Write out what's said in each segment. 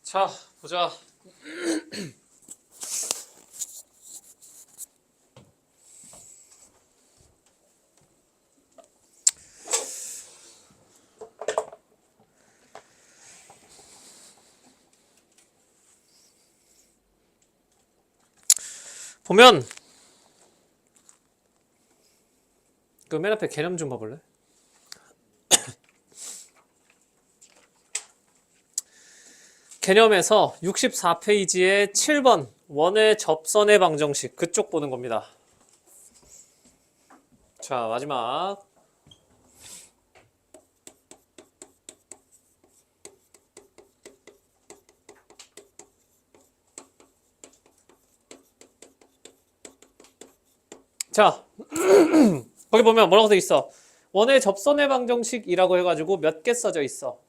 자, 보자. 보면 그 맨 앞에 개념 좀 봐볼래? 개념에서 64페이지에 7번 원의 접선의 방정식 그쪽 보는 겁니다. 자, 마지막. 자, 거기 보면 뭐라고 돼 있어? 원의 접선의 방정식이라고 해가지고 몇 개 써져 있어?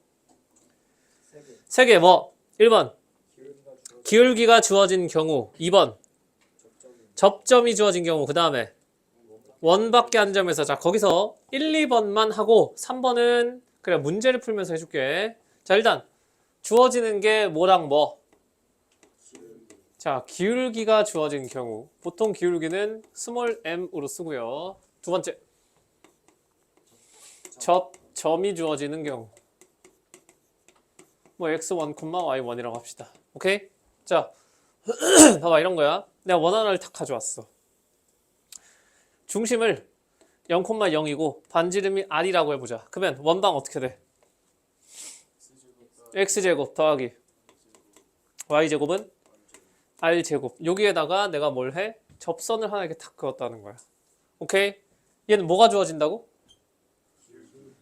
세 개. 뭐? 1번 기울기가 주어진 경우, 2번 접점이 주어진 경우, 그 다음에 원밖에 안 점에서. 자, 거기서 1, 2번만 하고 3번은 그래 문제를 풀면서 해줄게. 자, 일단 주어지는 게 뭐랑 뭐? 자, 기울기가 주어진 경우, 보통 기울기는 스몰 m으로 쓰고요. 두 번째 접점이 주어지는 경우, 뭐 x1, y1이라고 합시다. 오케이? 자, 봐봐, 이런 거야. 내가 원하나를 탁 가져왔어. 중심을 0,0이고 반지름이 r이라고 해보자. 그러면 원방 어떻게 돼? x제곱 더하기 y제곱은 r제곱. 여기에다가 내가 뭘 해? 접선을 하나 이렇게 탁 그었다는 거야. 오케이? 얘는 뭐가 주어진다고?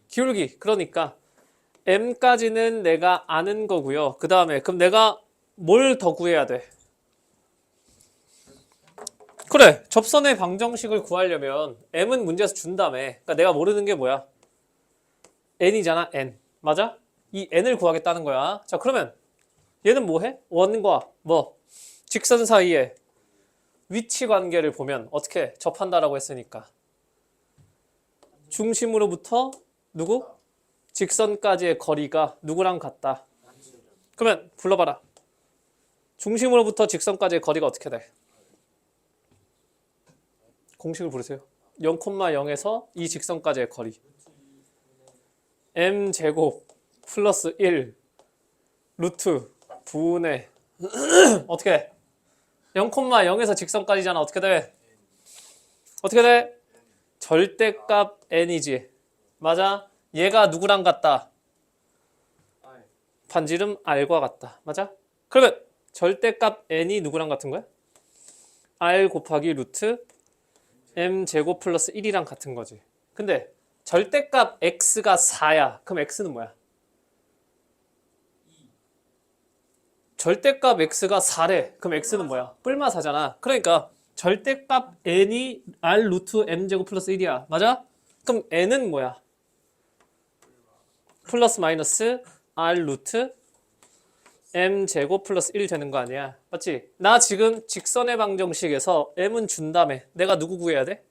기울기. 그러니까 m까지는 내가 아는 거고요. 그 다음에 그럼 내가 뭘 더 구해야 돼? 그래, 접선의 방정식을 구하려면 m은 문제에서 준다며. 그러니까 내가 모르는 게 뭐야? n이잖아, n. 맞아? 이 n을 구하겠다는 거야. 자, 그러면 얘는 뭐 해? 원과 뭐? 직선 사이에 위치 관계를 보면 어떻게 접한다라고 했으니까 중심으로부터 누구? 직선까지의 거리가 누구랑 같다? 그러면 불러봐라. 중심으로부터 직선까지의 거리가 어떻게 돼? 공식을 부르세요. 0,0에서 이 직선까지의 거리 m제곱 플러스 1 루트 분의 어떻게 돼? 0,0에서 직선까지잖아. 어떻게 돼? 어떻게 돼? 절대값 n이지. 맞아? 얘가 누구랑 같다? 반지름 r과 같다. 맞아? 그러면 절대값 n이 누구랑 같은 거야? r 곱하기 루트 m제곱 플러스 1이랑 같은 거지. 근데 절대값 x가 4야. 그럼 x는 뭐야? 절대값 x가 4래. 그럼 x는 뭐야? 뿔마 4잖아. 그러니까 절대값 n이 r 루트 m제곱 플러스 1이야. 맞아? 그럼 n은 뭐야? 플러스 마이너스 r 루트 m제곱 플러스 1 되는 거 아니야. 맞지? 나 지금 직선의 방정식에서 m은 준 다음에 내가 누구 구해야 돼?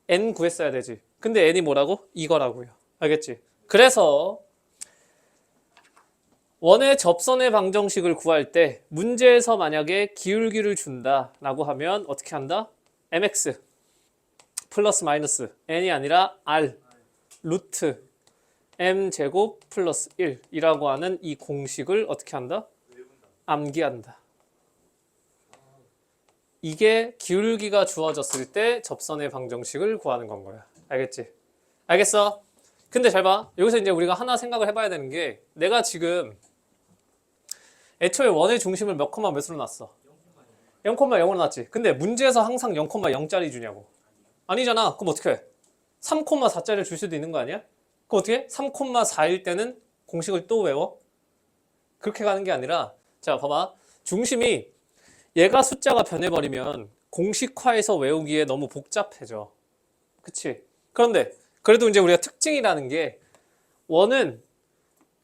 n 구했어야 되지. 근데 n이 뭐라고? 이거라고요. 알겠지? 그래서 원의 접선의 방정식을 구할 때 문제에서 만약에 기울기를 준다라고 하면 어떻게 한다? mx 플러스 마이너스 n이 아니라 r 루트 m제곱 플러스 1이라고 하는 이 공식을 어떻게 한다? 암기한다. 이게 기울기가 주어졌을 때 접선의 방정식을 구하는 건 거야. 알겠지? 알겠어? 근데 잘 봐. 여기서 이제 우리가 하나 생각을 해봐야 되는 게 내가 지금 애초에 원의 중심을 몇 콤마 몇으로 놨어? 0,0으로 놨지. 근데 문제에서 항상 0,0짜리 주냐고. 아니잖아. 그럼 어떻게 해? 3,4짜리를 줄 수도 있는 거 아니야? 그럼 어떻게 해? 3,4일 때는 공식을 또 외워? 그렇게 가는 게 아니라 자, 봐봐. 중심이 얘가 숫자가 변해버리면 공식화해서 외우기에 너무 복잡해져. 그치? 그런데 그래도 이제 우리가 특징이라는 게 원은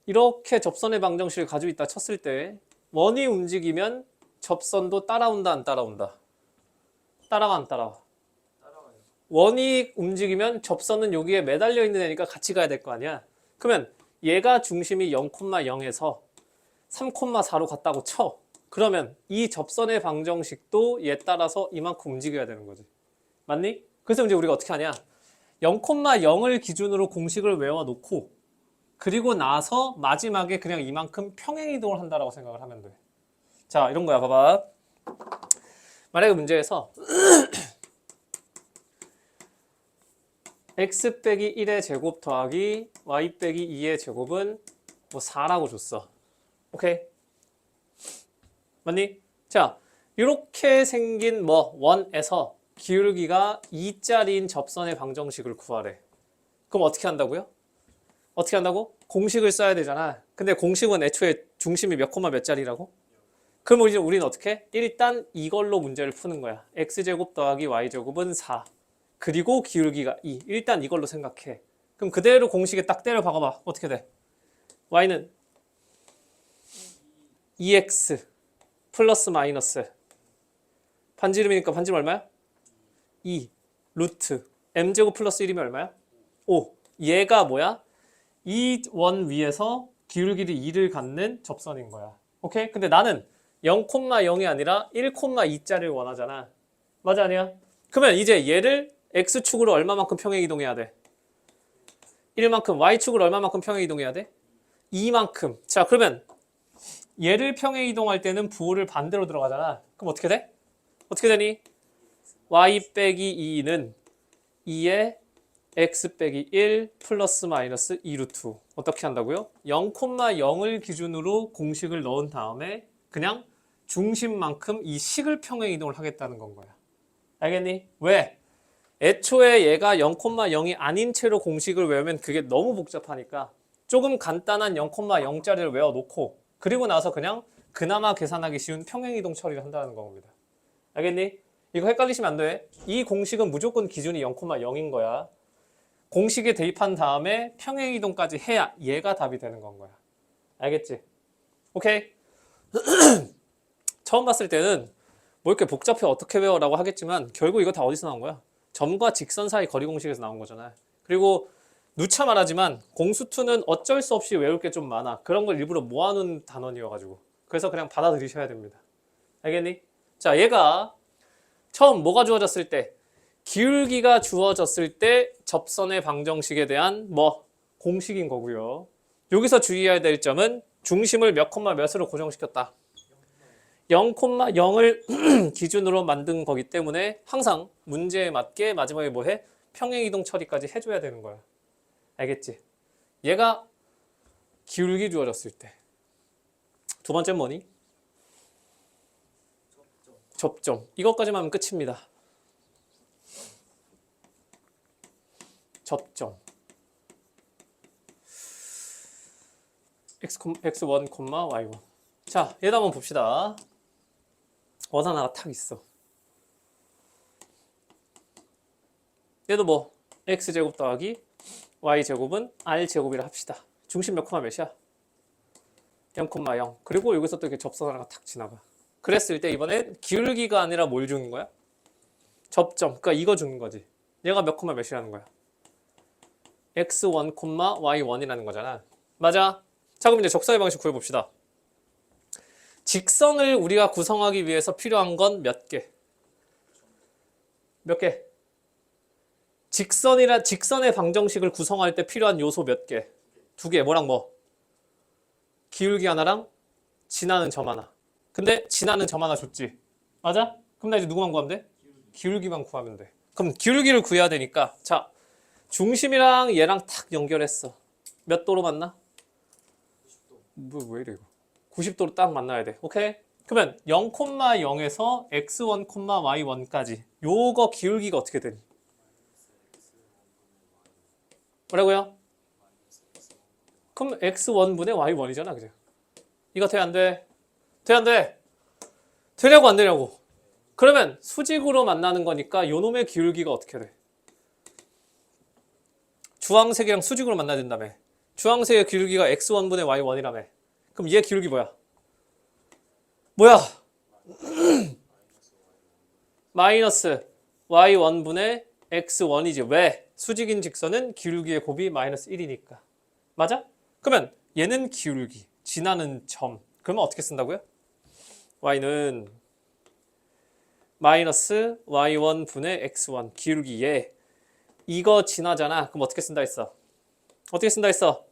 이렇게 접선의 방정식을 가지고 있다 쳤을 때 원이 움직이면 접선도 따라온다 안 따라온다? 따라와 안 따라와? 원이 움직이면 접선은 여기에 매달려 있는 애니까 같이 가야 될 거 아니야. 그러면 얘가 중심이 0,0에서 3,4로 갔다고 쳐. 그러면 이 접선의 방정식도 얘 따라서 이만큼 움직여야 되는 거지. 맞니? 그래서 이제 우리가 어떻게 하냐? 0,0을 기준으로 공식을 외워놓고 그리고 나서 마지막에 그냥 이만큼 평행이동을 한다라고 생각을 하면 돼. 자, 이런 거야. 봐봐. 만약에 문제에서 x 빼기 1의 제곱 더하기 y 빼기 2의 제곱은 뭐 4라고 줬어. 오케이? 맞니? 자, 이렇게 생긴 뭐 원에서 기울기가 2짜리인 접선의 방정식을 구하래. 그럼 어떻게 한다고요? 어떻게 한다고? 공식을 써야 되잖아. 근데 공식은 애초에 중심이 몇 콤마 몇 짜리라고? 그럼 이제 우리는 어떻게? 일단 이걸로 문제를 푸는 거야. x제곱 더하기 y제곱은 4. 그리고 기울기가 2. 일단 이걸로 생각해. 그럼 그대로 공식에 딱 때려 박아봐. 어떻게 돼? y는 2x 플러스 마이너스 반지름이니까 반지름 얼마야? 2 루트 m제곱 플러스 1이면 얼마야? 5. 얘가 뭐야? 이 원 위에서 기울기를 2를 갖는 접선인 거야. 오케이? 근데 나는 0,0이 아니라 1,2짜리를 원하잖아. 맞아 아니야? 그러면 이제 얘를 x축으로 얼마만큼 평행 이동해야 돼? 1만큼. y축으로 얼마만큼 평행 이동해야 돼? 2만큼. 자, 그러면 얘를 평행 이동할 때는 부호를 반대로 들어가잖아. 그럼 어떻게 돼? 어떻게 되니? y 빼기 2는 2에 x 빼기 1 플러스 마이너스 2 루트. 어떻게 한다고요? 0,0을 기준으로 공식을 넣은 다음에 그냥 중심만큼 이 식을 평행 이동을 하겠다는 건 거야. 알겠니? 왜? 애초에 얘가 0,0이 아닌 채로 공식을 외우면 그게 너무 복잡하니까 조금 간단한 0,0짜리를 외워놓고 그리고 나서 그냥 그나마 계산하기 쉬운 평행이동 처리를 한다는 겁니다. 알겠니? 이거 헷갈리시면 안 돼. 이 공식은 무조건 기준이 0,0인 거야. 공식에 대입한 다음에 평행이동까지 해야 얘가 답이 되는 건 거야. 알겠지? 오케이? 처음 봤을 때는 뭐 이렇게 복잡해 어떻게 외워 라고 하겠지만 결국 이거 다 어디서 나온 거야? 점과 직선 사이 거리 공식에서 나온 거잖아. 그리고 누차 말하지만 공수2는 어쩔 수 없이 외울 게 좀 많아. 그런 걸 일부러 모아놓은 단원이어가지고. 그래서 그냥 받아들이셔야 됩니다. 알겠니? 자, 얘가 처음 뭐가 주어졌을 때? 기울기가 주어졌을 때 접선의 방정식에 대한 뭐 공식인 거고요. 여기서 주의해야 될 점은 중심을 몇 콤마 몇으로 고정시켰다. 0,0을 기준으로 만든 거기 때문에 항상 문제에 맞게 마지막에 뭐 해? 평행이동 처리까지 해줘야 되는 거야. 알겠지? 얘가 기울기 주어졌을 때. 두 번째는 뭐니? 접점. 이것까지만 하면 끝입니다. 접점. x1, y1. 자, 얘도 한번 봅시다. 원 하나가 탁 있어. 얘도 뭐 x제곱 더하기 y제곱은 r제곱이라 합시다. 중심 몇 콤마 몇이야? 0,0. 그리고 여기서 또 이렇게 접선 하나가 탁 지나가. 그랬을 때 이번엔 기울기가 아니라 뭘 주는 거야? 접점. 그러니까 이거 주는 거지. 얘가 몇 콤마 몇이라는 거야? x1, y1이라는 거잖아. 맞아? 자, 그럼 이제 적선의 방식 구해봅시다. 직선을 우리가 구성하기 위해서 필요한 건 몇 개? 몇 개? 직선의 방정식을 구성할 때 필요한 요소 몇 개? 두 개. 뭐랑 뭐? 기울기 하나랑 지나는 점 하나. 근데 지나는 점 하나 줬지. 맞아? 그럼 나 이제 누구만 구하면 돼? 기울기만 구하면 돼. 그럼 기울기를 구해야 되니까 자, 중심이랑 얘랑 탁 연결했어. 몇 도로 만나? 왜 이래 이거? 90도로 딱 만나야 돼. 오케이? 그러면 0,0에서 x1, y1까지 요거 기울기가 어떻게 되니? 뭐라고요? 그럼 x1분의 y1이잖아. 그죠? 이거 돼? 안 돼? 돼? 안 돼? 되냐고 안 되냐고? 그러면 수직으로 만나는 거니까 요 놈의 기울기가 어떻게 돼? 주황색이랑 수직으로 만나야 된다며. 주황색의 기울기가 x1분의 y1이라며. 그럼 얘 기울기 뭐야? 뭐야? 마이너스 y1분의 x1이지. 왜? 수직인 직선은 기울기의 곱이 마이너스 1이니까. 맞아? 그러면 얘는 기울기, 지나는 점, 그 그러면 어떻게 쓴다고요? y는 마이너스 y1 분의 x1 기울기에 이거 지나잖아. 그럼 어떻게 쓴다 했어? 어떻게 쓴다 했어?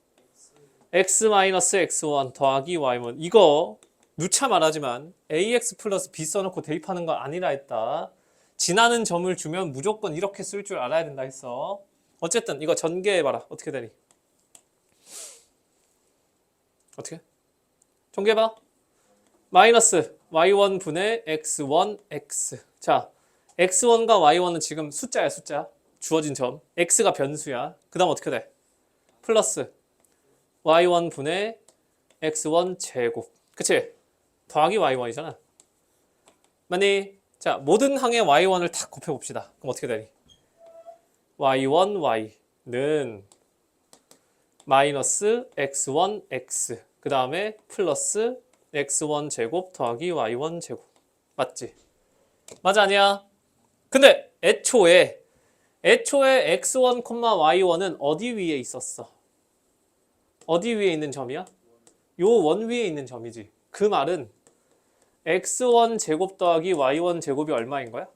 x 마이너스 x1 더하기 y1 이거 누차 말하지만 ax 플러스 b 써놓고 대입하는 거 아니라 했다. 지나는 점을 주면 무조건 이렇게 쓸 줄 알아야 된다 했어. 어쨌든 이거 전개해봐라. 어떻게 되니? 어떻게? 전개해봐. 마이너스 y1 분의 x1 x. 자, x1과 y1은 지금 숫자야 숫자. 주어진 점. x가 변수야. 그 다음 어떻게 돼? 플러스 y1 분의 x1 제곱. 그치? 더하기 y1이잖아. 맞니? 자, 모든 항의 y1을 다 곱해봅시다. 그럼 어떻게 되니? y1 y는 마이너스 x1 x 그 다음에 플러스 x1 제곱 더하기 y1 제곱. 맞지? 맞아 아니야? 근데 애초에 x1, y1은 어디 위에 있었어? 어디 위에 있는 점이야? 요 원 위에 있는 점이지. 그 말은 x1 제곱 더하기 y1 제곱이 얼마인 거야?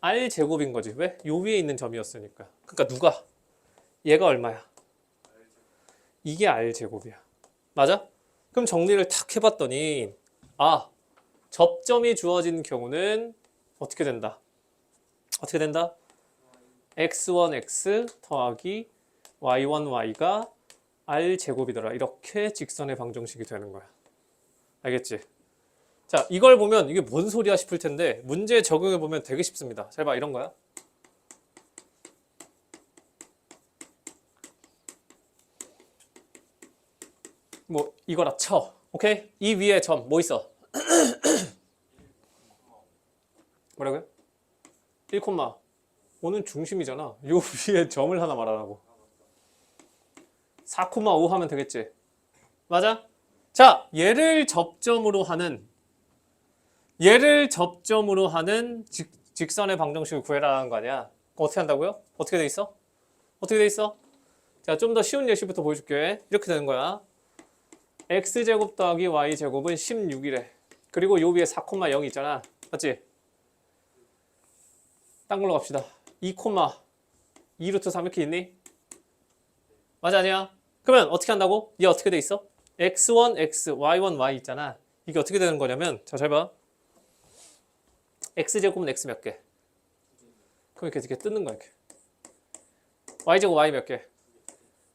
r 제곱인 거지. 왜? 요 위에 있는 점이었으니까. 그러니까 누가? 얘가 얼마야? 이게 r 제곱이야. 맞아? 그럼 정리를 탁 해봤더니 아, 접점이 주어진 경우는 어떻게 된다? 어떻게 된다? x1 x 더하기 y1 y가 r 제곱이더라. 이렇게 직선의 방정식이 되는 거야. 알겠지? 자, 이걸 보면 이게 뭔 소리야 싶을 텐데 문제 적용해 보면 되게 쉽습니다. 잘 봐, 이런 거야. 뭐 이거라 쳐. 오케이? 이 위에 점 뭐 있어? 뭐라고요? 1,5는 중심이잖아. 요 위에 점을 하나 말하라고. 4,5 하면 되겠지. 맞아? 자, 얘를 접점으로 하는 직선의 방정식을 구해라는 거 아니야. 어떻게 한다고요? 어떻게 돼 있어? 어떻게 돼 있어? 자, 좀 더 쉬운 예시부터 보여줄게. 이렇게 되는 거야. x제곱 더하기 y제곱은 16이래. 그리고 요 위에 4,0 있잖아. 맞지? 딴 걸로 갑시다. 2, 루트 3 이렇게 있니? 맞아 아니야? 그러면 어떻게 한다고? 얘 어떻게 돼 있어? x1, x, y1, y 있잖아. 이게 어떻게 되는 거냐면 자, 잘 봐. x제곱은 x 몇 개? 그럼 이렇게 뜯는 거야. 이렇게. y제곱 y 몇 개?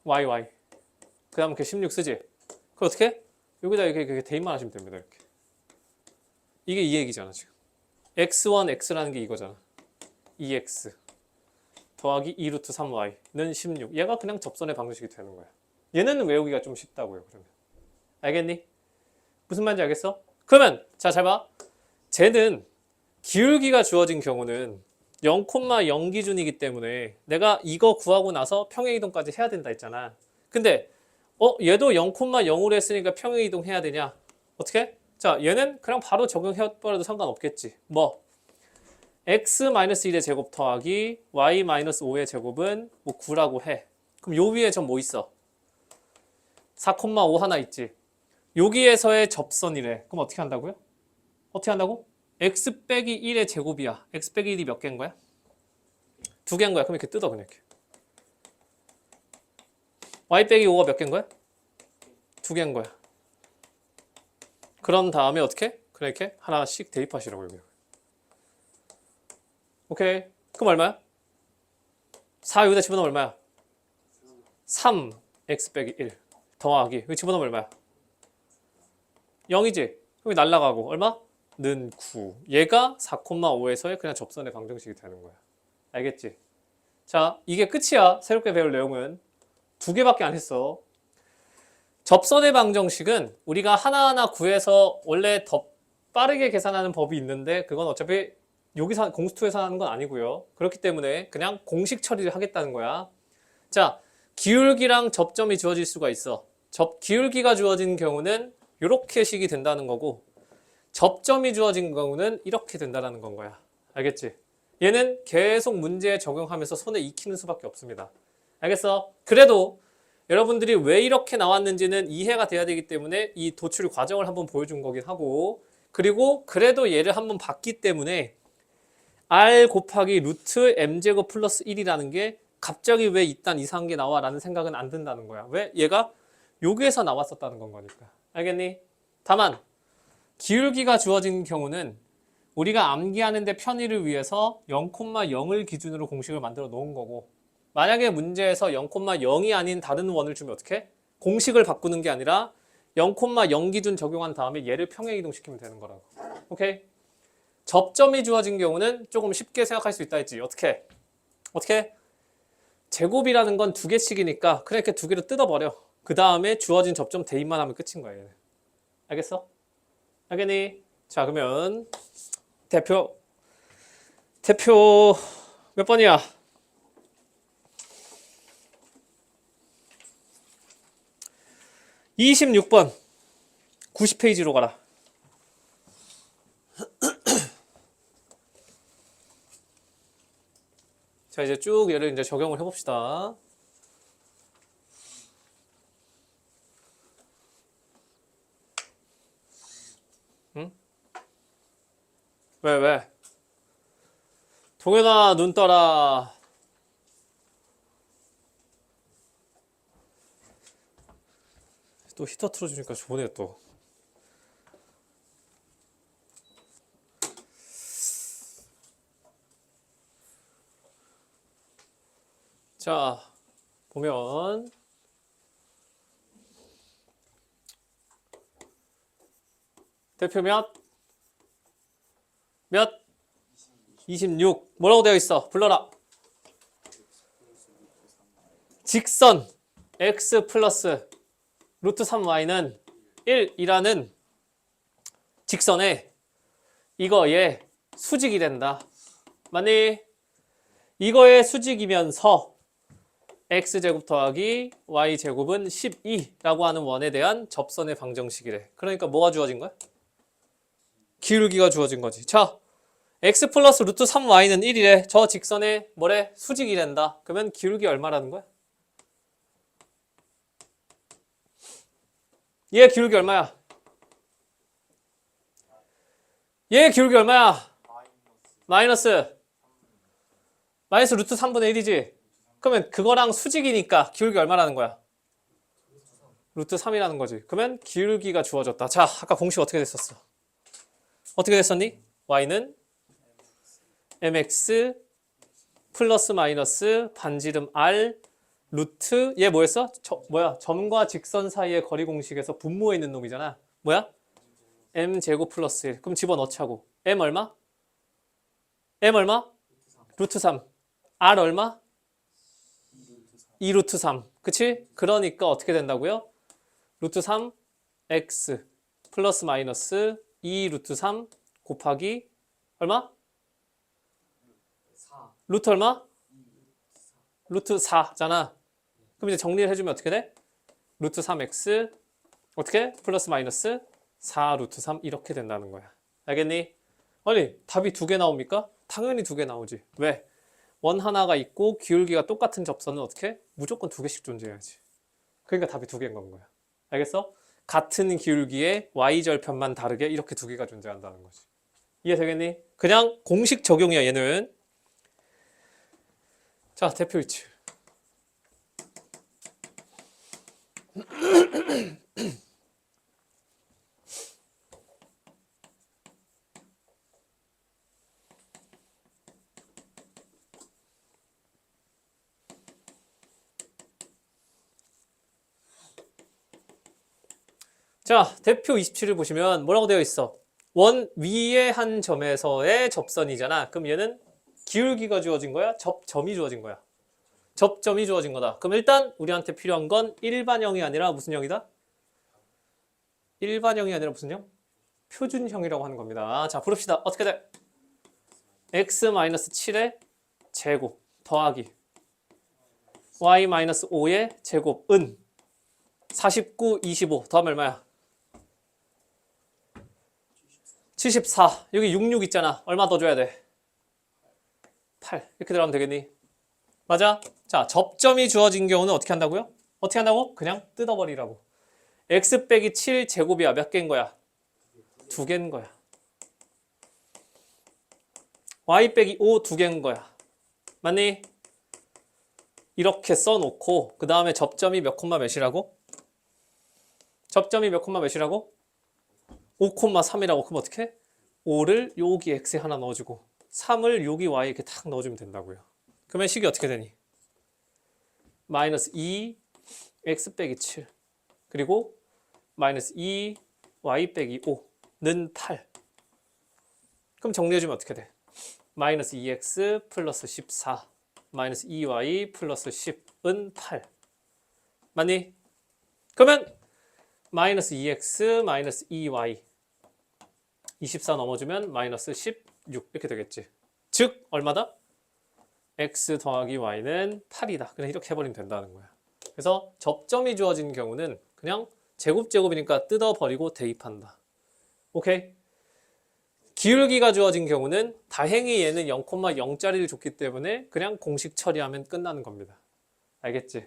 y. 그 다음 이렇게 16 쓰지? 그럼 어떻게? 여기다 이렇게 대입만 하시면 됩니다. 이렇게. 이게 이 얘기잖아 지금. x1, x라는 게 이거잖아. 2x 더하기 2 루트 3y는 16. 얘가 그냥 접선의 방정식이 되는 거야. 얘는 외우기가 좀 쉽다고요. 그러면 알겠니? 무슨 말인지 알겠어? 그러면 자, 잘 봐. 쟤는 기울기가 주어진 경우는 0,0 기준이기 때문에 내가 이거 구하고 나서 평행이동까지 해야 된다 했잖아. 근데 얘도 0,0으로 했으니까 평행이동 해야 되냐? 어떻게? 자, 얘는 그냥 바로 적용해버려도 상관없겠지. 뭐? x-1의 제곱 더하기 y-5의 제곱은 뭐 9라고 해. 그럼 요 위에 점 뭐 있어? 4,5 하나 있지. 여기에서의 접선이래. 그럼 어떻게 한다고요? 어떻게 한다고? x 빼기 1의 제곱이야. x 빼기 1이 몇 개인 거야? 2개인 거야. 그럼 이렇게 뜯어 그냥 이렇게. y 빼기 5가 몇 개인 거야? 2개인 거야. 그런 다음에 어떻게? 그냥 이렇게 하나씩 대입하시라고 여기. 오케이. 그럼 얼마야? 4 여기다 집어넣으면 얼마야? 3 x 빼기 1 더하기 여기 집어넣으면 얼마야? 0이지? 여기 날라가고 얼마? 는 9. 얘가 4,5에서의 그냥 접선의 방정식이 되는 거야. 알겠지? 자, 이게 끝이야. 새롭게 배울 내용은 2개밖에 안 했어. 접선의 방정식은 우리가 하나하나 구해서 원래 더 빠르게 계산하는 법이 있는데 그건 어차피 여기서 공수투에서 하는 건 아니고요. 그렇기 때문에 그냥 공식 처리를 하겠다는 거야. 자, 기울기랑 접점이 주어질 수가 있어. 기울기가 주어진 경우는 이렇게 식이 된다는 거고 접점이 주어진 경우는 이렇게 된다는 건 거야. 알겠지? 얘는 계속 문제에 적용하면서 손에 익히는 수밖에 없습니다. 알겠어? 그래도 여러분들이 왜 이렇게 나왔는지는 이해가 돼야 되기 때문에 이 도출 과정을 한번 보여준 거긴 하고, 그리고 그래도 얘를 한번 봤기 때문에 r 곱하기 루트 m제곱 플러스 1이라는 게 갑자기 왜 이딴 이상한 게 나와 라는 생각은 안 든다는 거야. 왜? 얘가 여기에서 나왔었다는 건 거니까. 알겠니? 다만 기울기가 주어진 경우는 우리가 암기하는 데 편의를 위해서 0,0을 기준으로 공식을 만들어 놓은 거고, 만약에 문제에서 0,0이 아닌 다른 원을 주면 어떻게? 공식을 바꾸는 게 아니라 0,0 기준 적용한 다음에 얘를 평행 이동시키면 되는 거라고. 오케이? 접점이 주어진 경우는 조금 쉽게 생각할 수 있다 했지. 어떻게? 어떻게? 제곱이라는 건 두 개씩이니까 그냥 이렇게 두 개로 뜯어버려. 그 다음에 주어진 접점 대입만 하면 끝인 거야. 얘는. 알겠어? 알겠니? 자, 그러면 대표 몇 번이야? 26번 90페이지로 가라. 자, 이제 쭉 얘를 이제 적용을 해봅시다. 응? 왜? 동현아, 눈 떠라. 또 히터 틀어주니까 좋네, 또. 자, 보면 대표 몇? 26. 뭐라고 되어 있어? 불러라. 직선 x 플러스 루트 3y는 1이라는 직선에 이거의 수직이 된다. 맞니? 이거의 수직이면서 x제곱 더하기 y제곱은 12라고 하는 원에 대한 접선의 방정식이래. 그러니까 뭐가 주어진 거야? 기울기가 주어진 거지. 자, x 플러스 루트 3y는 1이래. 저 직선에 뭐래? 수직이 된다. 그러면 기울기 얼마라는 거야? 얘 기울기 얼마야? 얘 기울기 얼마야? 마이너스 루트 3분의 1이지. 그러면 그거랑 수직이니까 기울기 얼마라는 거야? 루트 3이라는 거지. 그러면 기울기가 주어졌다. 자, 아까 공식 어떻게 됐었어? 어떻게 됐었니? y는 mx 플러스 마이너스 반지름 r 루트 얘 뭐였어? 점과 직선 사이의 거리 공식에서 분모에 있는 놈이잖아. 뭐야? m 제곱 플러스 1. 그럼 집어넣자고. m 얼마? m 얼마? 루트 3. r 얼마? 2 루트 3. 그치? 그러니까 어떻게 된다고요? 루트 3 x 플러스 마이너스 2 루트 3 곱하기 얼마? 4. 루트 얼마? 루트 4잖아. 그럼 이제 정리를 해주면 어떻게 돼? 루트 3x 어떻게? 플러스 마이너스 4 루트 3 이렇게 된다는 거야. 알겠니? 아니 답이 두 개 나옵니까? 당연히 두 개 나오지. 왜? 원 하나가 있고 기울기가 똑같은 접선은 어떻게? 무조건 두 개씩 존재해야지. 그러니까 답이 두 개인 건 거야. 알겠어? 같은 기울기의 y절편만 다르게 이렇게 두 개가 존재한다는 거지. 이해되겠니? 그냥 공식 적용이야 얘는. 자, 대표 위치. 자, 대표 27을 보시면 뭐라고 되어 있어? 원 위의 한 점에서의 접선이잖아. 그럼 얘는 기울기가 주어진 거야? 접점이 주어진 거야? 접점이 주어진 거다. 그럼 일단 우리한테 필요한 건 일반형이 아니라 무슨 형이다? 일반형이 아니라 무슨 형? 표준형이라고 하는 겁니다. 자, 부릅시다. 어떻게 돼? x-7의 제곱 더하기 y-5의 제곱은 49, 25 더하면 얼마야? 74. 여기 66 있잖아. 얼마 더 줘야 돼? 8. 이렇게 들어가면 되겠니? 맞아? 자, 접점이 주어진 경우는 어떻게 한다고요? 어떻게 한다고? 그냥 뜯어버리라고. x 빼기 7 제곱이야. 몇 개인 거야? 2개인 거야. y 빼기 5 2개인 거야. 맞니? 이렇게 써놓고 그 다음에 접점이 몇 콤마 몇이라고? 접점이 몇 콤마 몇이라고? 5,3이라고. 그럼 어떻게? 5를 여기 x에 하나 넣어주고 3을 여기 y에 이렇게 탁 넣어주면 된다고요. 그러면 식이 어떻게 되니? 마이너스 2 x 빼기 7 그리고 마이너스 2 y 빼기 5는 8. 그럼 정리해주면 어떻게 돼? 마이너스 2x 플러스 14 마이너스 2y 플러스 10은 8. 맞니? 그러면 마이너스 2x 마이너스 2y 24 넘어주면 마이너스 16 이렇게 되겠지. 즉 얼마다? x 더하기 y는 8이다. 그냥 이렇게 해버리면 된다는 거야. 그래서 접점이 주어진 경우는 그냥 제곱이니까 뜯어버리고 대입한다. 오케이? 기울기가 주어진 경우는 다행히 얘는 0,0짜리를 줬기 때문에 그냥 공식 처리하면 끝나는 겁니다. 알겠지?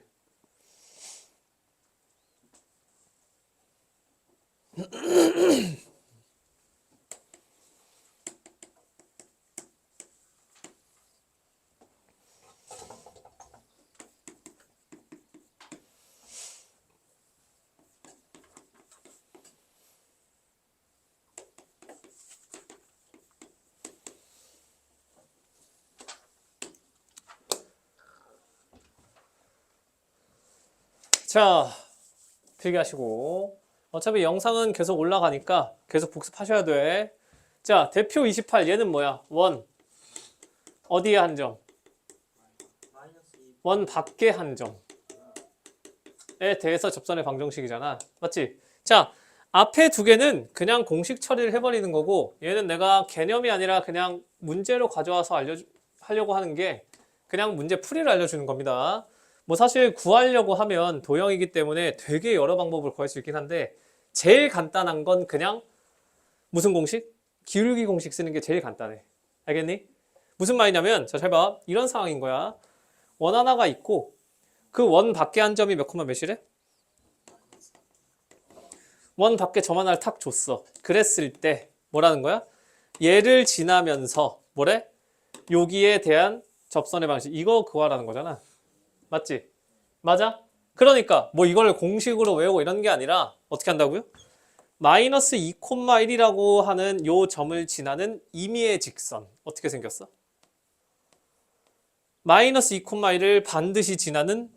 자, 필기하시고 어차피 영상은 계속 올라가니까 계속 복습하셔야 돼. 자, 대표 28 얘는 뭐야? 원 어디에 한 점? 원 밖에 한 점에 대해서 접선의 방정식이잖아. 맞지? 자, 앞에 두 개는 그냥 공식 처리를 해버리는 거고 얘는 내가 개념이 아니라 그냥 문제로 가져와서 하려고 하는 게 그냥 문제 풀이를 알려주는 겁니다. 뭐 사실 구하려고 하면 도형이기 때문에 되게 여러 방법을 구할 수 있긴 한데 제일 간단한 건 그냥 무슨 공식? 기울기 공식 쓰는 게 제일 간단해. 알겠니? 무슨 말이냐면 자, 잘 봐. 이런 상황인 거야. 원 하나가 있고 그 원 밖에 한 점이 몇 콤마 몇이래? 원 밖에 점 하나를 탁 줬어. 그랬을 때 뭐라는 거야? 얘를 지나면서 뭐래? 여기에 대한 접선의 방식. 이거 구하라는 거잖아. 맞지? 맞아? 그러니까 뭐 이걸 공식으로 외우고 이런 게 아니라 어떻게 한다고요? 마이너스 2,1이라고 하는 요 점을 지나는 임의의 직선 어떻게 생겼어? 마이너스 2,1을 반드시 지나는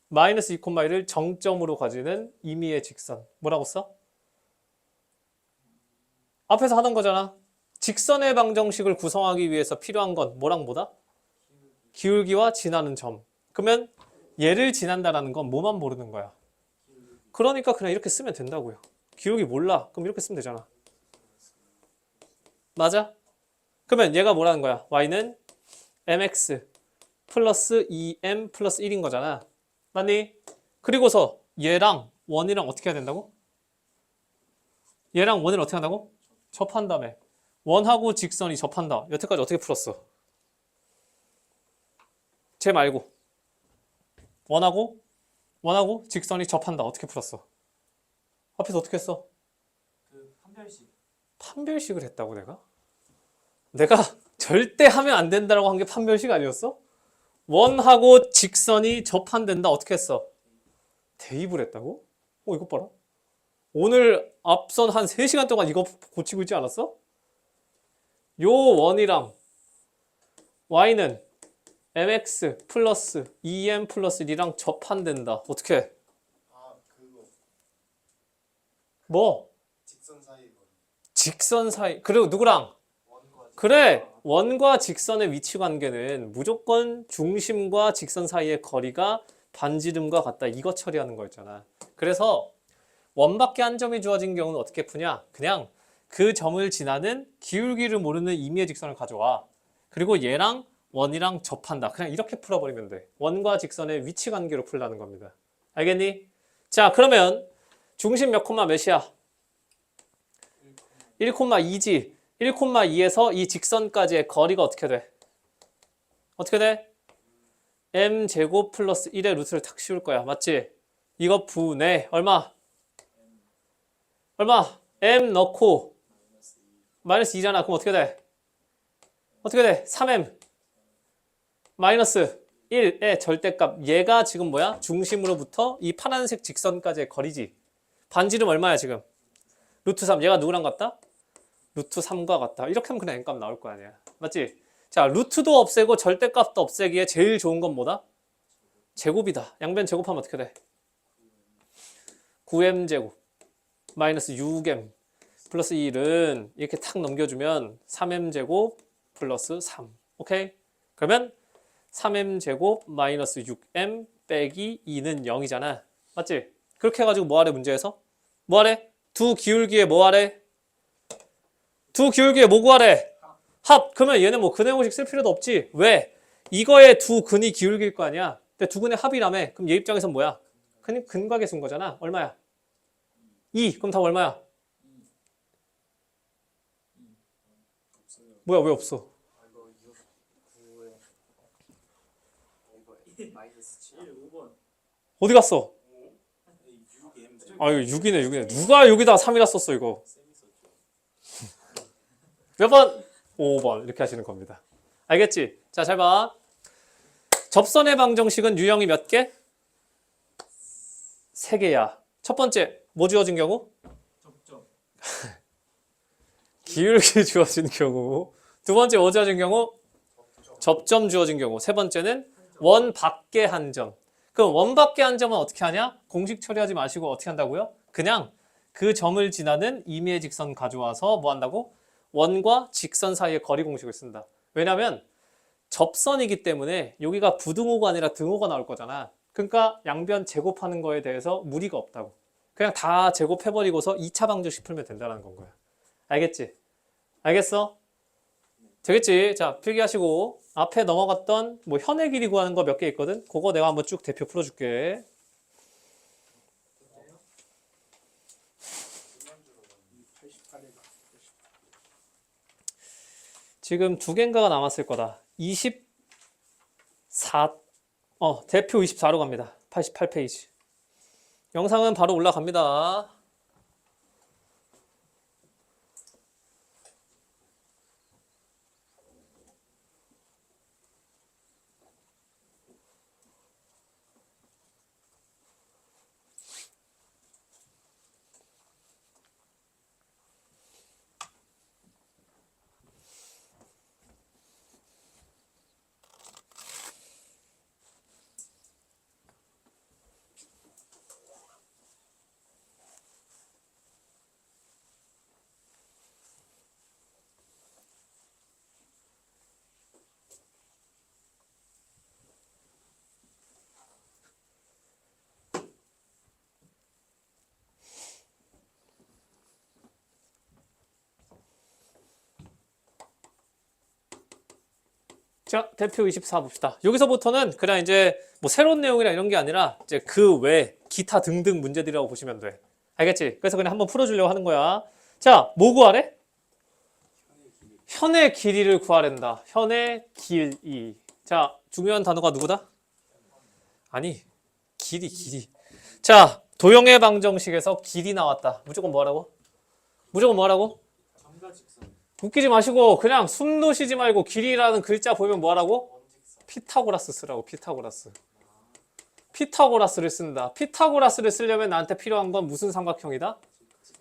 마이너스 2,1을 정점으로 가지는 임의의 직선 뭐라고 써? 앞에서 하던 거잖아. 직선의 방정식을 구성하기 위해서 필요한 건 뭐랑 뭐다? 기울기와 지나는 점. 그러면 얘를 지난다라는 건 뭐만 모르는 거야? 그러니까 그냥 이렇게 쓰면 된다고요. 기울기 몰라. 그럼 이렇게 쓰면 되잖아. 맞아? 그러면 얘가 뭐라는 거야? y는 mx 플러스 2m 플러스 1인 거잖아. 맞니? 그리고서 얘랑 원이랑 어떻게 해야 된다고? 얘랑 원을 어떻게 한다고? 접한다며. 원하고 직선이 접한다. 여태까지 어떻게 풀었어? 쟤 말고 원하고 직선이 접한다. 어떻게 풀었어? 앞에서 어떻게 했어? 판별식을 했다고 내가 절대 하면 안 된다라고 한 게 판별식 아니었어? 원하고 직선이 접한된다. 어떻게 했어? 대입을 했다고? 이것 봐라. 오늘 앞선 한 3시간 동안 이거 고치고 있지 않았어? 요 원이랑 y는 mx 플러스 2m 플러스 1이랑 접한된다. 어떻게 해? 그거 뭐? 직선 사이 거리. 직선 사이. 그리고 누구랑? 그래. 원과 직선의 위치 관계는 무조건 중심과 직선 사이의 거리가 반지름과 같다. 이거 처리하는 거였잖아. 그래서 원밖에 한 점이 주어진 경우는 어떻게 푸냐? 그냥 그 점을 지나는 기울기를 모르는 임의의 직선을 가져와. 그리고 얘랑 원이랑 접한다. 그냥 이렇게 풀어버리면 돼. 원과 직선의 위치 관계로 풀라는 겁니다. 알겠니? 자, 그러면 중심 몇 콤마 몇이야? 1,2지. 1,2에서 이 직선까지의 거리가 어떻게 돼? 어떻게 돼? m제곱 플러스 1의 루트를 탁 씌울 거야. 맞지? 이거 분해 얼마? m 넣고 마이너스 2잖아. 그럼 어떻게 돼? 3m 마이너스 1의 절대값. 얘가 지금 뭐야? 중심으로부터 이 파란색 직선까지의 거리지. 반지름 얼마야 지금? 루트 3. 얘가 누구랑 같다? 루트 3과 같다. 이렇게 하면 그냥 n값 나올 거 아니야. 맞지? 자, 루트도 없애고 절대값도 없애기에 제일 좋은 건 뭐다? 제곱이다. 양변 제곱하면 어떻게 돼? 9m 제곱 마이너스 6m 플러스 1은 이렇게 탁 넘겨주면 3m 제곱 플러스 3. 오케이? 그러면 3m 제곱 마이너스 6m 빼기 2는 0이잖아. 맞지? 그렇게 해가지고 뭐 하래 문제에서? 뭐 하래? 두 기울기에 뭐 하래? 두 기울기에 뭐 구하래? 합. 그러면 얘는 뭐 근의 공식 쓸 필요도 없지. 왜? 이거에 두 근이 기울기일 거 아니야. 근데 두 근의 합이라며. 그럼 얘 입장에선 뭐야? 근과계수인 거잖아. 얼마야? 2. 그럼 답 얼마야? 뭐야 왜 없어? 어디 갔어? 아 이거 6이네. 누가 여기다 3이라 썼어 이거. 몇 번? 5번 이렇게 하시는 겁니다. 알겠지? 자, 잘 봐. 접선의 방정식은 유형이 몇 개? 3개야. 첫 번째 뭐 주어진 경우? 접점. 기울기 주어진 경우. 두 번째 뭐 주어진 경우? 접점 주어진 경우. 세 번째는 원 밖의 한 점. 그럼 원 밖의 한 점은 어떻게 하냐? 공식 처리하지 마시고 어떻게 한다고요? 그냥 그 점을 지나는 임의의 직선 가져와서 뭐 한다고? 원과 직선 사이의 거리 공식을 쓴다. 왜냐면 접선이기 때문에 여기가 부등호가 아니라 등호가 나올 거잖아. 그러니까 양변 제곱하는 거에 대해서 무리가 없다고. 그냥 다 제곱해버리고서 2차 방정식 풀면 된다는 건 거야. 알겠지? 알겠어? 되겠지? 자, 필기하시고 앞에 넘어갔던 뭐 현의 길이 구하는 거 몇 개 있거든? 그거 내가 한번 쭉 대표 풀어줄게. 지금 2개인가가 남았을 거다. 24, 대표 24로 갑니다. 88페이지. 영상은 바로 올라갑니다. 자, 대표 24 봅시다. 여기서부터는 그냥 이제 뭐 새로운 내용이나 이런 게 아니라 이제 그 외 기타 등등 문제들이라고 보시면 돼. 알겠지? 그래서 그냥 한번 풀어주려고 하는 거야. 자, 뭐 구하래? 현의 길이를 구하랜다. 현의 길이. 자, 중요한 단어가 누구다? 아니, 길이. 자, 도형의 방정식에서 길이 나왔다. 무조건 뭐라고? 웃기지 마시고 그냥 숨 놓으시지 말고 길이라는 글자 보이면 뭐하라고? 피타고라스 쓰라고. 피타고라스를 쓴다. 피타고라스를 쓰려면 나한테 필요한 건 무슨 삼각형이다?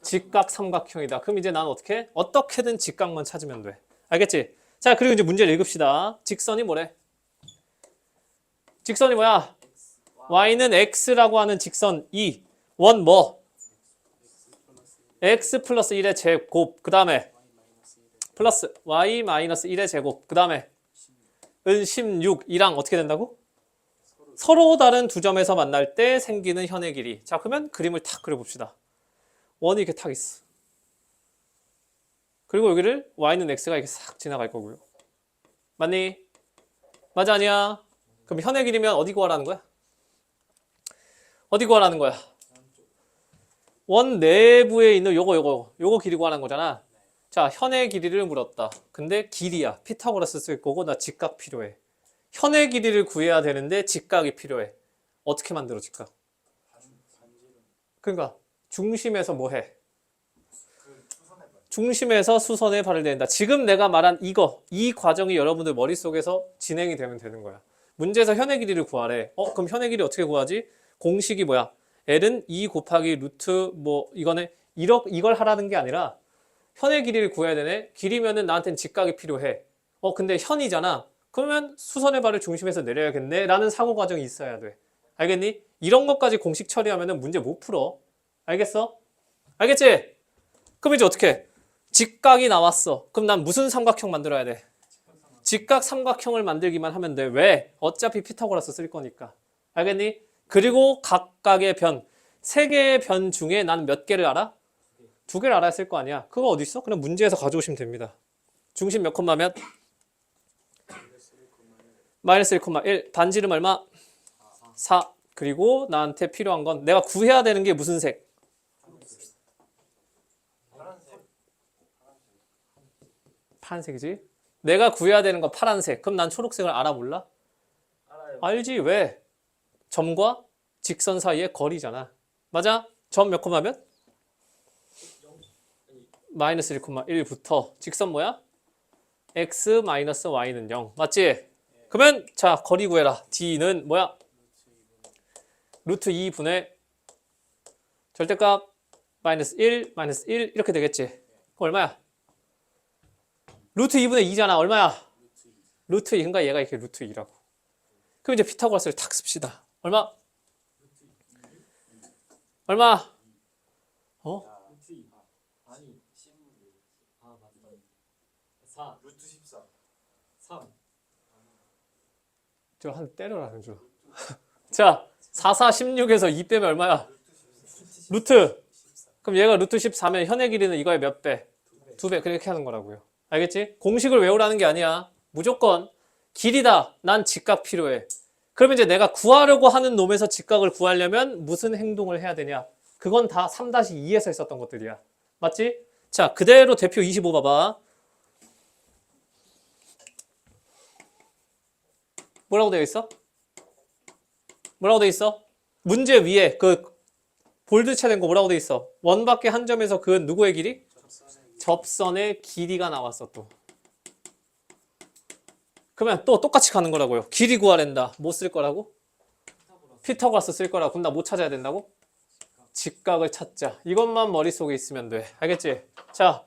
직각 삼각형이다. 그럼 이제 나는 어떻게든 직각만 찾으면 돼. 알겠지? 자, 그리고 이제 문제를 읽읍시다. 직선이 뭐래? 직선이 뭐야? y는 x라고 하는 직선 2. 원 뭐? x 플러스 1의 제곱. 그 다음에 플러스 y 마이너스 1의 제곱. 그 다음에 은 16이랑 어떻게 된다고? 서로 다른 두 점에서 만날 때 생기는 현의 길이. 자, 그러면 그림을 탁 그려봅시다. 원이 이렇게 탁 있어. 그리고 여기를 y는 x가 이렇게 싹 지나갈 거고요. 맞니? 맞아 아니야? 그럼 현의 길이면 어디 구하라는 거야? 원 내부에 있는 요거 길이 구하는 거잖아. 자, 현의 길이를 물었다. 근데 길이야. 피타고라스 쓸 거고 나 직각 필요해. 현의 길이를 구해야 되는데 직각이 필요해. 어떻게 만들어 직각? 그러니까 중심에서 뭐 해? 그 수선의 발. 중심에서 수선에 발을 댄다. 지금 내가 말한 이 과정이 여러분들 머릿속에서 진행이 되면 되는 거야. 문제에서 현의 길이를 구하래. 그럼 현의 길이 어떻게 구하지? 공식이 뭐야? L은 2 곱하기 루트 뭐 이거는 이걸 하라는 게 아니라 현의 길이를 구해야 되네. 길이면은 나한테는 직각이 필요해. 근데 현이잖아. 그러면 수선의 발을 중심에서 내려야겠네 라는 사고 과정이 있어야 돼. 알겠니? 이런 것까지 공식 처리하면은 문제 못 풀어. 알겠어? 알겠지? 그럼 이제 어떻게 해? 직각이 나왔어. 그럼 난 무슨 삼각형 만들어야 돼? 직각 삼각형을 만들기만 하면 돼. 왜? 어차피 피타고라스 쓸 거니까. 알겠니? 그리고 각각의 변, 세 개의 변 중에 난 몇 개를 알아? 두 개를 알아야 쓸 거 아니야. 그거 어디 있어? 그냥 문제에서 가져오시면 됩니다. 중심 몇 콤마면? 마이너스 1,1. 반지름 얼마? 4. 그리고 나한테 필요한 건 내가 구해야 되는 게 무슨 색? 파란색. 파란색이지? 내가 구해야 되는 건 파란색. 그럼 난 초록색을 알아 몰라? 알아요. 알지. 왜? 점과 직선 사이의 거리잖아. 맞아? 점 몇 콤마면? 마이너스 1,1부터 직선 뭐야? x 마이너스 y는 0. 맞지? 그러면 자 거리 구해라. d는 뭐야? 루트 2분의 절대값 마이너스 1 이렇게 되겠지. 그럼 얼마야? 루트 2분의 2잖아. 얼마야? 루트 2. 그러니까 얘가 이렇게 루트 2라고. 그럼 이제 피타고라스를 탁 씁시다. 얼마? 얼마? 루트 2. 아니 4 4 루트 14. 3 저 한 때려라는 줄. 자, 4, 4, 16에서 2 빼면 얼마야? 루트. 그럼 얘가 루트 14면 현의 길이는 이거의 몇 배? 2배. 그렇게 하는 거라고요. 알겠지? 공식을 외우라는 게 아니야. 무조건 길이다. 난 직각 필요해. 그러면 이제 내가 구하려고 하는 놈에서 직각을 구하려면 무슨 행동을 해야 되냐? 그건 다 3-2에서 했었던 것들이야. 맞지? 자, 그대로 대표 25 봐봐. 뭐라고 되어 있어? 뭐라고 되어 있어? 문제 위에 그 볼드체 된 거 뭐라고 되어 있어? 원밖에 한 점에서 그 누구의 길이? 접선의 길이가 나왔어 또. 그러면 또 똑같이 가는 거라고요. 길이 구하랜다. 뭐 쓸 거라고? 피타고라스 쓸 거라고. 그럼 나 뭐 찾아야 된다고? 직각을 찾자. 이것만 머릿속에 있으면 돼. 알겠지? 자,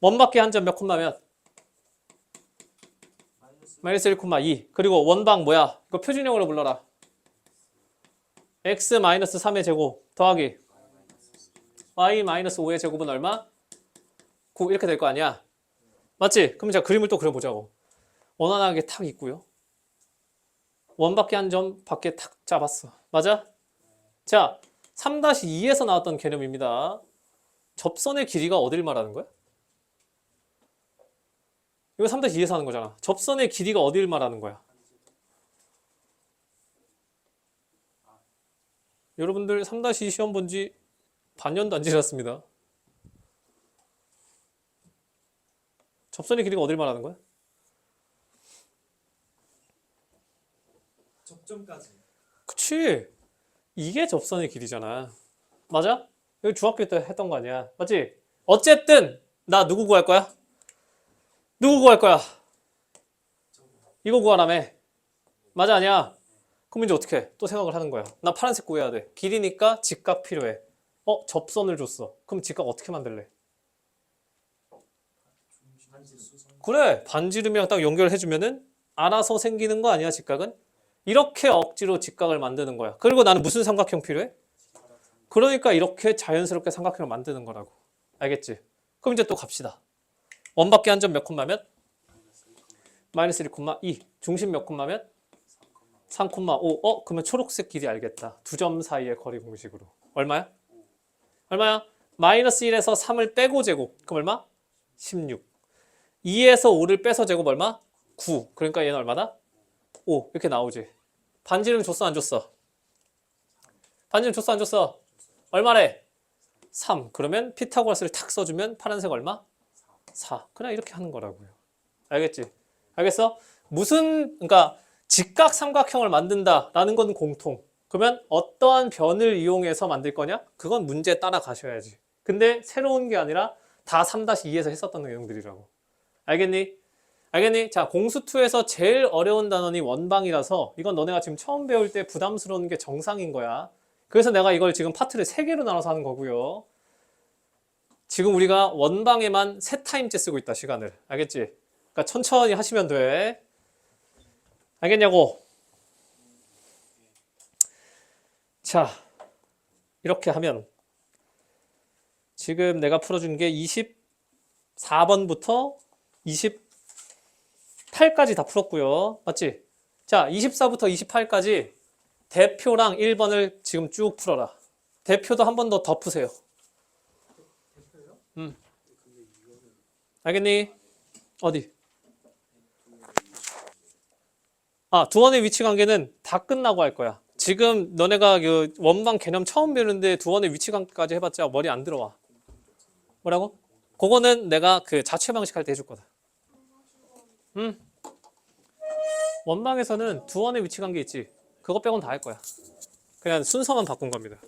원밖에 한 점 몇 콤마면? 마이너스 1,2. 그리고 원방 뭐야? 이거 표준형으로 불러라. x 마이너스 3의 제곱 더하기 y 마이너스 5의 제곱은 얼마? 9 이렇게 될 거 아니야. 맞지? 그럼 자 그림을 또 그려보자고. 원활하게 탁 있고요. 원밖에 한 점 밖에 탁 잡았어. 맞아? 자 3-2에서 나왔던 개념입니다. 접선의 길이가 어딜 말하는 거야? 이거 3-2에서 하는 거잖아. 접선의 길이가 어딜 말하는 거야? 여러분들 3-2 시험 본 지 반년도 안 지났습니다. 접선의 길이가 어딜 말하는 거야? 접점까지. 그치? 이게 접선의 길이잖아. 맞아? 이거 중학교 때 했던 거 아니야. 맞지? 어쨌든 나 누구 구할 거야? 누구 구할 거야? 이거 구하라며. 맞아 아니야? 그럼 이제 어떻게 해? 또 생각을 하는 거야. 나 파란색 구해야 돼. 길이니까 직각 필요해. 접선을 줬어. 그럼 직각 어떻게 만들래? 그래. 반지름이랑 딱 연결해주면은 알아서 생기는 거 아니야 직각은? 이렇게 억지로 직각을 만드는 거야. 그리고 나는 무슨 삼각형 필요해? 그러니까 이렇게 자연스럽게 삼각형을 만드는 거라고. 알겠지? 그럼 이제 또 갑시다. 원밖에 한 점 몇 콤마면? 마이너스 1,2. 중심 몇 콤마면? 3,5. 그러면 초록색 길이 알겠다. 두 점 사이의 거리 공식으로. 얼마야? 얼마야? 마이너스 1에서 3을 빼고 제곱. 그럼 얼마? 16. 2에서 5를 빼서 제곱 얼마? 9. 그러니까 얘는 얼마다? 5. 이렇게 나오지. 반지름 줬어 안 줬어? 반지름 줬어 안 줬어? 얼마래? 3. 그러면 피타고라스를 탁 써주면 파란색 얼마? 4. 그냥 이렇게 하는 거라고요. 알겠지? 알겠어? 그러니까 직각 삼각형을 만든다라는 건 공통. 그러면 어떠한 변을 이용해서 만들 거냐? 그건 문제에 따라 가셔야지. 근데 새로운 게 아니라 다 3-2에서 했었던 내용들이라고. 알겠니? 알겠니? 자, 공수2에서 제일 어려운 단원이 원방이라서 이건 너네가 지금 처음 배울 때 부담스러운 게 정상인 거야. 그래서 내가 이걸 지금 파트를 3개로 나눠서 하는 거고요. 지금 우리가 원방에만 3타임째 쓰고 있다, 시간을. 알겠지? 그러니까 천천히 하시면 돼. 알겠냐고? 자, 이렇게 하면 지금 내가 풀어준 게 24번부터 28까지 다 풀었고요. 맞지? 자, 24부터 28까지 대표랑 1번을 지금 쭉 풀어라. 대표도 한 번 더 푸세요. 알겠니? 어디? 두원의 위치 관계는 다 끝나고 할 거야. 지금 너네가 그 원방 개념 처음 배우는데 두원의 위치 관계까지 해봤자 머리 안 들어와. 뭐라고? 그거는 내가 그 자취 방식 할 때 해줄 거다. 원방에서는 두원의 위치 관계 있지. 그거 빼고는 다 할 거야. 그냥 순서만 바꾼 겁니다.